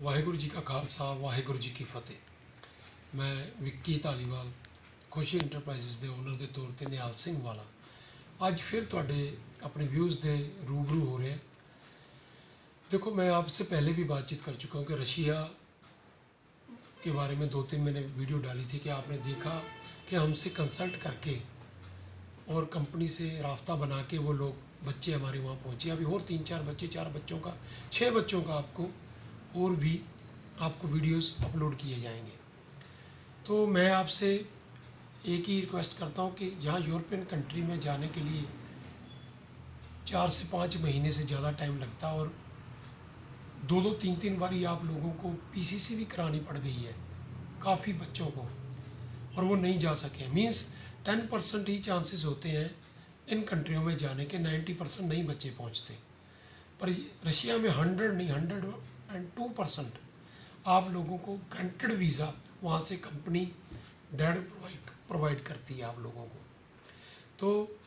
वाहिगुरु जी का खालसा वाहिगुरु जी की फतेह। मैं विक्की धालीवाल खुशी इंटरप्राइजेस के ओनर के तौर पर निहाल सिंह वाला अज फिर तुहाडे अपने व्यूज़ के रूबरू हो रहे हैं। देखो, मैं आपसे पहले भी बातचीत कर चुका हूँ कि रशिया के बारे में 2-3 मैंने वीडियो डाली थी कि आपने देखा कि हमसे कंसल्ट करके और कंपनी से राब्ता बना के वो लोग बच्चे हमारे वहाँ पहुँचे। अभी और 3-4 बच्चे, 4 बच्चों का, 6 बच्चों का और भी आपको वीडियोस अपलोड किए जाएंगे। तो मैं आपसे एक ही रिक्वेस्ट करता हूँ कि जहाँ यूरोपियन कंट्री में जाने के लिए 4 से 5 महीने से ज़्यादा टाइम लगता है और 2-2, 3-3 बारी आप लोगों को पीसीसी भी करानी पड़ गई है काफ़ी बच्चों को, और वो नहीं जा सके। मीन्स 10% ही चांसेस होते हैं इन कंट्रियों में जाने के, 90% नहीं बच्चे पहुंचते। पर रशिया में 100 नहीं 102% आप लोगों को ग्रांटेड वीज़ा वहाँ से कंपनी डायरेक्ट प्रोवाइड करती है आप लोगों को। तो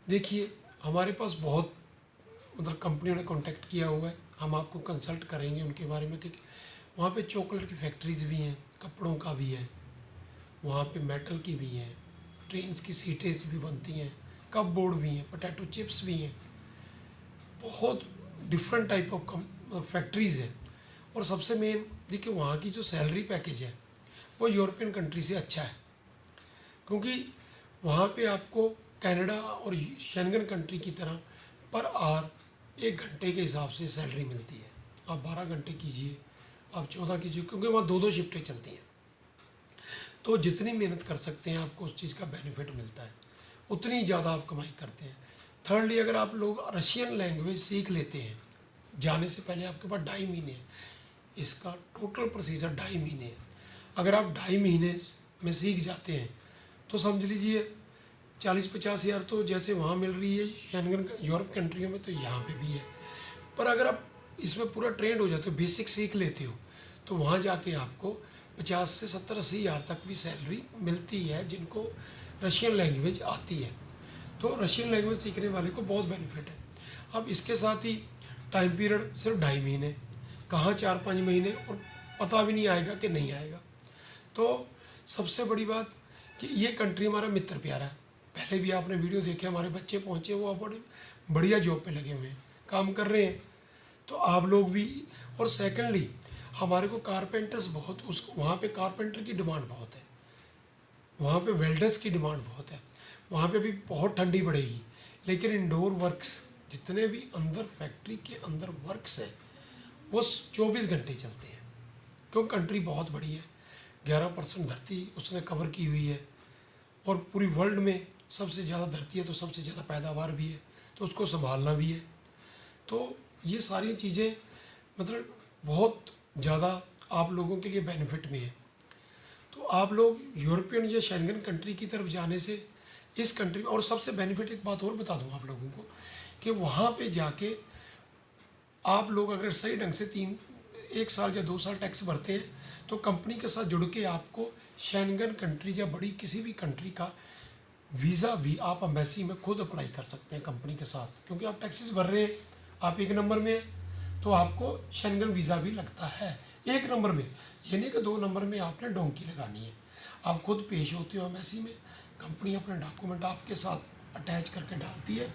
देखिए, हमारे पास बहुत कंपनियों ने कांटेक्ट किया हुआ है, हम आपको कंसल्ट करेंगे उनके बारे में कि वहाँ पे चॉकलेट की फैक्ट्रीज़ भी हैं, कपड़ों का भी है, वहाँ पे मेटल की भी हैं, ट्रेन्स की सीटें भी बनती हैं, कप बोर्ड भी हैं, पोटैटो चिप्स भी हैं, बहुत डिफरेंट टाइप ऑफ फैक्ट्रीज़ हैं। और सबसे मेन देखिए, वहाँ की जो सैलरी पैकेज है वो यूरोपियन कंट्री से अच्छा है, क्योंकि वहाँ पे आपको कनाडा और शेंगन कंट्री की तरह पर आवर 1 घंटे के हिसाब से सैलरी मिलती है। आप 12 घंटे कीजिए, आप 14 कीजिए, क्योंकि वहाँ 2-2 शिफ्टें चलती हैं। तो जितनी मेहनत कर सकते हैं आपको उस चीज़ का बेनिफिट मिलता है, उतनी ज़्यादा आप कमाई करते हैं। थर्डली, अगर आप लोग रशियन लैंग्वेज सीख लेते हैं, जाने से पहले आपके पास 2.5 महीने हैं, इसका टोटल प्रोसीजर 2.5 महीने है। अगर आप 2.5 महीने में सीख जाते हैं तो समझ लीजिए 40-50 हज़ार तो जैसे वहाँ मिल रही है शेंगन यूरोप कंट्रियों में, तो यहाँ पे भी है। पर अगर आप इसमें पूरा ट्रेंड हो जाते हो, बेसिक सीख लेते हो, तो वहाँ जाके आपको 50 से 70-80 हज़ार तक भी सैलरी मिलती है जिनको रशियन लैंग्वेज आती है। तो रशियन लैंग्वेज सीखने वाले को बहुत बेनिफिट है। अब इसके साथ ही टाइम पीरियड सिर्फ 2.5 महीने, कहाँ 4-5 महीने, और पता भी नहीं आएगा कि नहीं आएगा। तो सबसे बड़ी बात कि ये कंट्री हमारा मित्र प्यारा है। पहले भी आपने वीडियो देखे, हमारे बच्चे पहुँचे, वो बड़े बढ़िया जॉब पे लगे हुए हैं, काम कर रहे हैं, तो आप लोग भी। और सेकेंडली, हमारे को कारपेंटर्स बहुत, उस वहाँ पे कारपेंटर की डिमांड बहुत है, वहाँ पे वेल्डर्स की डिमांड बहुत है। वहाँ पे भी बहुत ठंडी पड़ेगी, लेकिन इंडोर वर्क्स जितने भी अंदर फैक्ट्री के अंदर वर्क्स हैं वो 24 घंटे चलते हैं, क्योंकि कंट्री बहुत बड़ी है। 11% धरती उसने कवर की हुई है, और पूरी वर्ल्ड में सबसे ज़्यादा धरती है तो सबसे ज़्यादा पैदावार भी है, तो उसको संभालना भी है। तो ये सारी चीज़ें मतलब बहुत ज़्यादा आप लोगों के लिए बेनिफिट में है। तो आप लोग यूरोपियन या शेंगन कंट्री की तरफ जाने से इस कंट्री में, और सबसे बेनिफिट एक बात और बता दूँ आप लोगों को कि वहाँ पे जाके आप लोग अगर सही ढंग से 1 साल या 2 साल टैक्स भरते हैं तो कंपनी के साथ जुड़ के आपको शेंगन कंट्री या बड़ी किसी भी कंट्री का वीज़ा भी आप एम्बेसी में खुद अप्लाई कर सकते हैं कंपनी के साथ, क्योंकि आप टैक्सेस भर रहे हैं, आप 1 नंबर में हैं, तो आपको शेंगन वीज़ा भी लगता है 1 नंबर में। ये नहीं कि 2 नंबर में आपने डोंकी लगानी है, आप खुद पेश होते हो एम्बेसी में, कंपनी अपने डॉक्यूमेंट आपके साथ अटैच करके डालती है,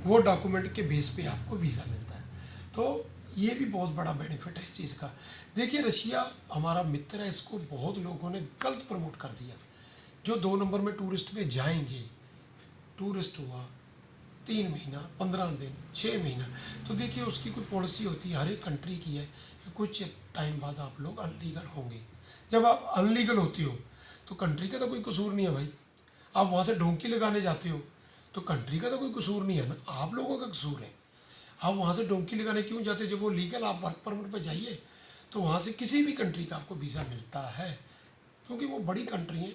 वो डॉक्यूमेंट के बेस पे आपको वीज़ा मिलता है। तो ये भी बहुत बड़ा बेनिफिट है इस चीज़ का। देखिए, रशिया हमारा मित्र है, इसको बहुत लोगों ने गलत प्रमोट कर दिया। जो 2 नंबर में टूरिस्ट पे जाएंगे, टूरिस्ट हुआ 3 महीना, 15 दिन, 6 महीना, तो देखिए उसकी कोई पॉलिसी होती है, हर एक कंट्री की है कि कुछ टाइम बाद आप लोग अनलीगल होंगे। जब आप अनलीगल होते हो तो कंट्री का तो कोई कसूर नहीं है भाई, आप वहाँ से डोंकी लगाने जाते हो तो कंट्री का तो कोई कसूर नहीं है ना, आप लोगों का कसूर है। आप वहाँ से डोंकी लगाने क्यों जाते हो? जब वो लीगल, आप वर्क परमिट पर जाइए, तो वहाँ से किसी भी कंट्री का आपको वीज़ा मिलता है, क्योंकि वो बड़ी कंट्री है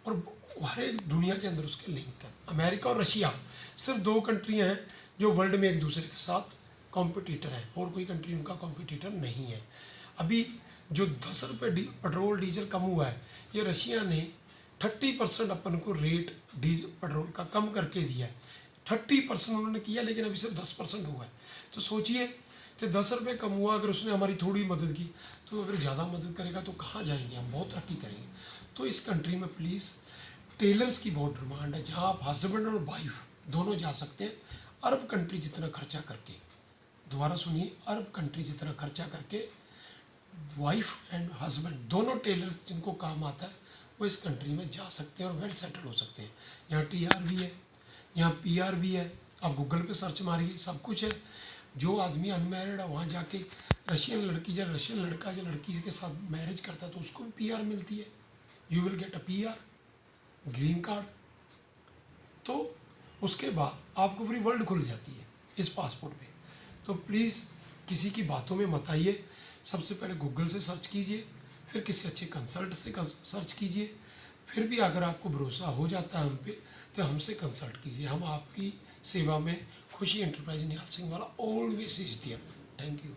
और हर एक दुनिया के अंदर उसके लिंक है। अमेरिका और रशिया सिर्फ 2 कंट्रियाँ हैं जो वर्ल्ड में एक दूसरे के साथ कॉम्पिटिटर हैं, और कोई कंट्री उनका कॉम्पिटिटर नहीं है। अभी जो 10 रुपये पेट्रोल डीजल कम हुआ है, ये रशिया ने 30% अपन को रेट पेट्रोल का कम करके दिया है। 30% उन्होंने किया, लेकिन अभी सिर्फ 10% हुआ है। तो सोचिए कि 10 रुपये कम हुआ, अगर उसने हमारी थोड़ी मदद की, तो अगर ज़्यादा मदद करेगा तो कहाँ जाएंगे हम, बहुत तरक्की करेंगे। तो इस कंट्री में प्लीज़ टेलर्स की बहुत डिमांड है, जहाँ आप हस्बैंड और वाइफ दोनों जा सकते हैं, अरब कंट्री जितना खर्चा करके। दोबारा सुनिए, अरब कंट्री जितना खर्चा करके वाइफ एंड हस्बैंड दोनों टेलर्स जिनको काम आता है वो इस कंट्री में जा सकते हैं और वेल सेटल हो सकते हैं। यहाँ TR भी है, यहाँ PR भी है, आप गूगल पे सर्च मारिए, सब कुछ है। जो आदमी अनमैरिड है वहाँ जाके रशियन लड़की या रशियन लड़का या लड़की के साथ मैरिज करता है तो उसको भी PR मिलती है, you will get a PR green card. तो उसके बाद आपको पूरी वर्ल्ड खुल जाती है इस पासपोर्ट पे। तो प्लीज़ किसी की बातों में मत आइए, सबसे पहले गूगल से सर्च कीजिए, फिर किसी अच्छे कंसल्ट से सर्च कीजिए, फिर भी अगर आपको भरोसा हो जाता है हम पे तो हमसे कंसल्ट कीजिए। हम आपकी सेवा में खुशी एंटरप्राइज निहाल सिंह वाला always is there. Thank you.